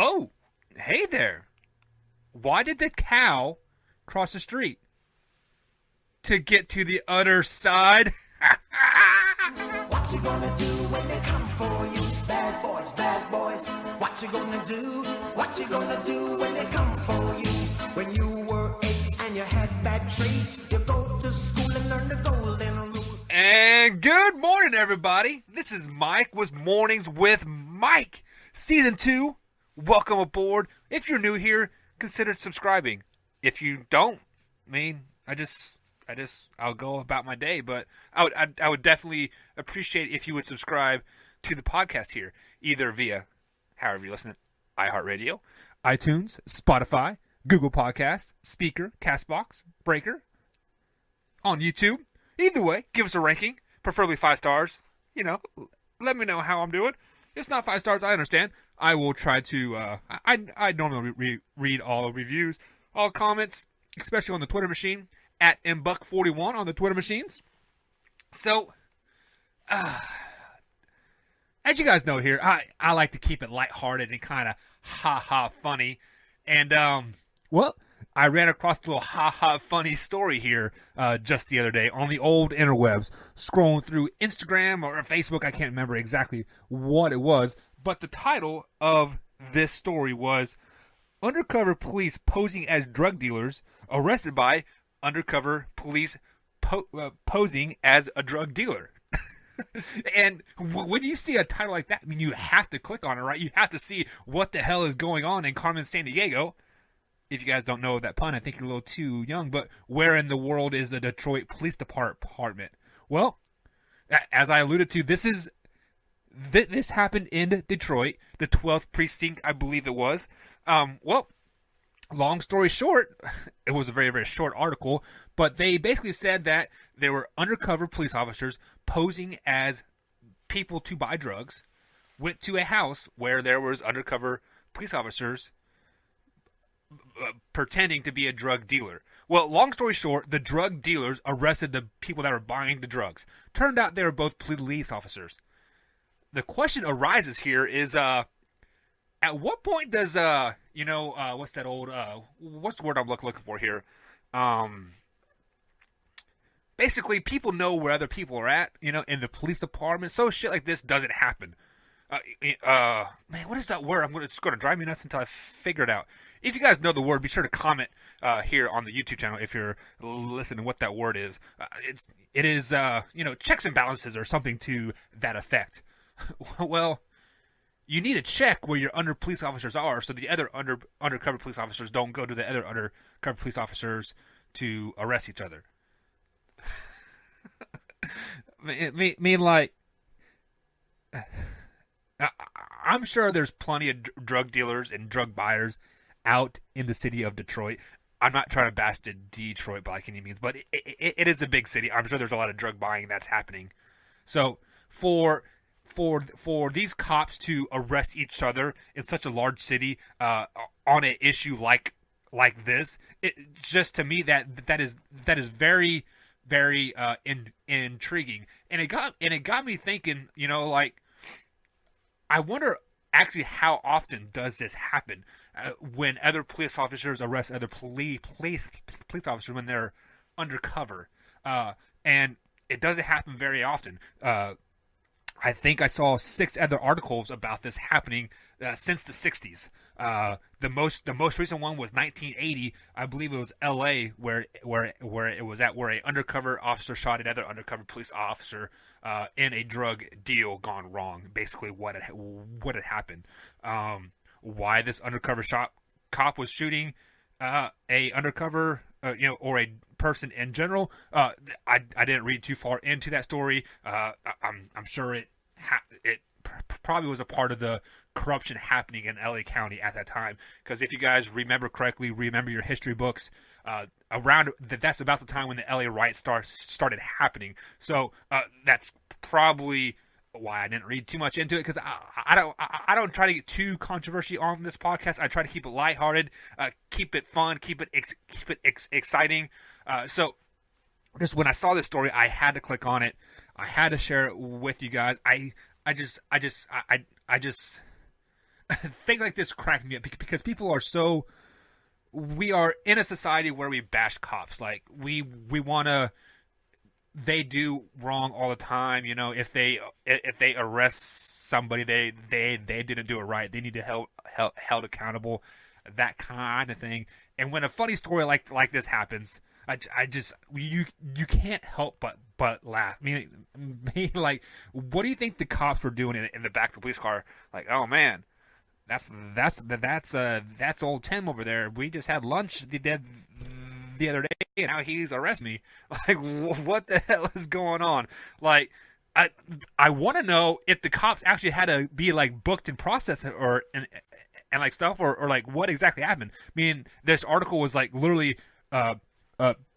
Oh, hey there. Why did the cow cross the street? To get to the other side? What you gonna do when they come for you? Bad boys, bad boys. What you gonna do? What you gonna do when they come for you? When you were 8 and you had bad traits, you go to school and learn the golden rule. And good morning, everybody. This is Mike with Mornings with Mike, Season 2. Welcome aboard. If you're new here, consider subscribing. If you don't, I'll go about my day. But I would definitely appreciate if you would subscribe to the podcast here, either via, however you listen, iHeartRadio, iTunes, Spotify, Google Podcasts, Speaker, Castbox, Breaker, on YouTube. Either way, give us a ranking, preferably 5 stars. You know, let me know how I'm doing. If it's not 5 stars, I understand. I will try to, I normally read all reviews, all comments, especially on the Twitter machine, at mbuck41 on the Twitter machines. So, as you guys know here, I like to keep it lighthearted and kind of ha-ha funny. And, well, I ran across a little ha-ha funny story here just the other day on the old interwebs, scrolling through Instagram or Facebook. I can't remember exactly what it was, but the title of this story was Undercover Police Posing as Drug Dealers Arrested by Undercover Police Posing as a Drug Dealer. And when you see a title like that, I mean, you have to click on it, right? You have to see what the hell is going on in Carmen, San Diego. If you guys don't know that pun, I think you're a little too young, but where in the world is the Detroit Police Department? Well, as I alluded to, this happened in Detroit, the 12th precinct, I believe it was. Well, long story short, it was a very, very short article, but they basically said that there were undercover police officers posing as people to buy drugs, went to a house where there was undercover police officers pretending to be a drug dealer. Well, long story short, the drug dealers arrested the people that were buying the drugs. Turned out they were both police officers. The question arises here is, at what point does, what's that old, what's the word I'm looking for here? Basically, people know where other people are at, in the police department, so shit like this doesn't happen. Man, what is that word? It's going to drive me nuts until I figure it out. If you guys know the word, be sure to comment here on the YouTube channel if you're listening what that word is. It is checks and balances or something to that effect. Well, you need to check where your under police officers are so the other undercover police officers don't go to the other undercover police officers to arrest each other. I'm sure there's plenty of drug dealers and drug buyers out in the city of Detroit. I'm not trying to bash Detroit by any means, but it is a big city. I'm sure there's a lot of drug buying that's happening. So for these cops to arrest each other in such a large city on an issue like this, it just to me that is very, very intriguing, and it got me thinking. I wonder actually how often does this happen when other police officers arrest other police officers when they're undercover, and it doesn't happen very often. I think I saw 6 other articles about this happening since the 60s. The most recent one was 1980. I believe it was L.A. where it was at, where a undercover officer shot another undercover police officer in a drug deal gone wrong. Basically, what had happened. Why this undercover cop was shooting a undercover, or a person in general. I didn't read too far into that story. I'm sure it probably was a part of the corruption happening in LA County at that time. Because if you guys remember correctly, remember your history books, that's about the time when the LA riots started happening. So that's probably why I didn't read too much into it, because I don't try to get too controversial on this podcast. I try to keep it lighthearted, keep it fun, keep it exciting. So just when I saw this story, I had to click on it. I had to share it with you guys. I just things like this crack me up because people are so. We are in a society where we bash cops. Like we want to. They do wrong all the time. You know, if they arrest somebody, they didn't do it right. They need to held accountable. That kind of thing. And when a funny story like this happens, I just you can't help but laugh. I mean, like, what do you think the cops were doing in the back of the police car? Like, oh man, that's old Tim over there. We just had lunch the other day, and now he's arresting me. Like, what the hell is going on? Like, I want to know if the cops actually had to be like booked and processed and like stuff or like what exactly happened. I mean, this article was like literally a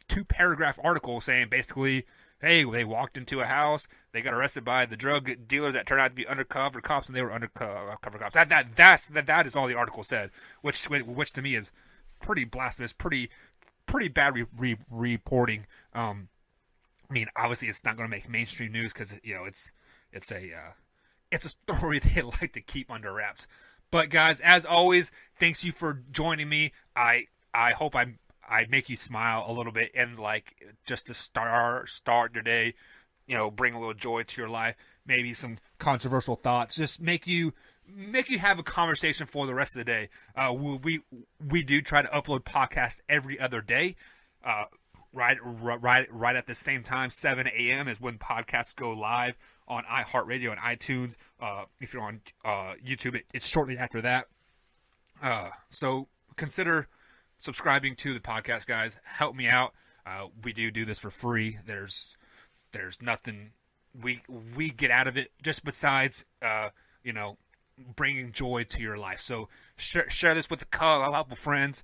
2-paragraph article saying basically, hey, they walked into a house, they got arrested by the drug dealers that turned out to be undercover cops, and they were undercover cops. That is all the article said, which to me is pretty blasphemous, pretty bad reporting. I mean, obviously it's not going to make mainstream news because you know it's a story they like to keep under wraps. But guys, as always, thanks you for joining me. I hope I make you smile a little bit and like just to start your day, you know, bring a little joy to your life, maybe some controversial thoughts, just make you have a conversation for the rest of the day. We do try to upload podcasts every other day. Right at the same time, 7 a.m. is when podcasts go live on iHeartRadio and iTunes. If you're on YouTube, it's shortly after that. So consider subscribing to the podcast, guys. Help me out. We do this for free. There's nothing we get out of it just besides you know, bringing joy to your life. So share this with a couple friends.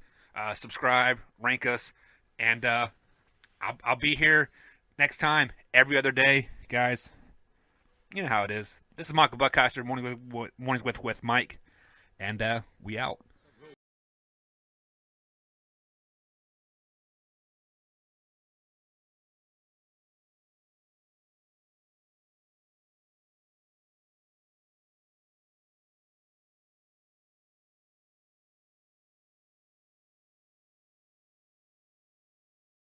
Subscribe, rank us, and I'll be here next time every other day, guys. You know how it is. This is Michael Buckheiser, mornings with Mike, and we out.